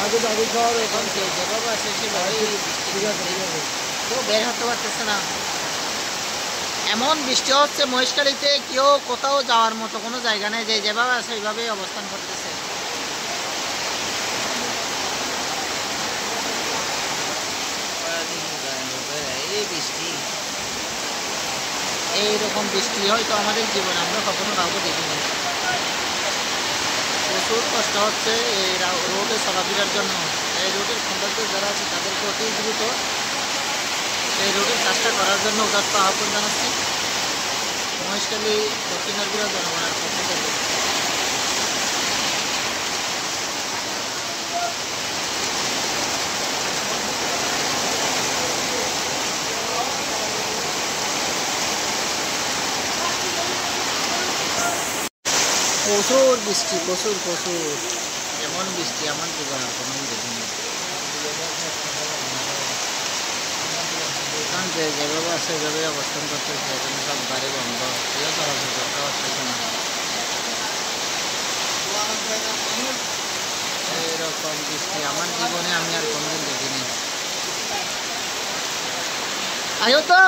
এখন যেভাবে আছে সেভাবেই কেউ বের হতে পারতেছে না। এমন বৃষ্টি হচ্ছে মহেশখালীতে, কেউ কোথাও যাওয়ার মতো কোনো জায়গা নেই, যে যেভাবে আছে সেইভাবেই অবস্থান করতেছে। এই বৃষ্টি, এইরকম বৃষ্টি হয়তো আমাদের জীবনে আমরা কখনো কাউকে দেখিনি। প্রচুর কষ্ট হচ্ছে এই রোডে চলাফেরার জন্য। এই রোডের কন্ট্রাক্টর যারা আছে তাদেরকে অতি দ্রুত এই রোডের কাজটা করার জন্য উদাত্ত আহ্বান জানাচ্ছি মহেশখালী দক্ষিণ আরগুড়া জনগণের পক্ষ থেকে। প্রচুর বৃষ্টি, প্রচুর প্রচুর, এমন বৃষ্টি আমার জীবন আর কোনো দেখিনি। কারণ যেভাবে আছে সেভাবে অবস্থান করতেছে, এখানে সব গাড়ি বন্ধ, কেউ চলাচল করতে পারতেছে না। এইরকম বৃষ্টি আমার জীবনে আমি আর কোনোদিন দেখিনি। আয়ো তো।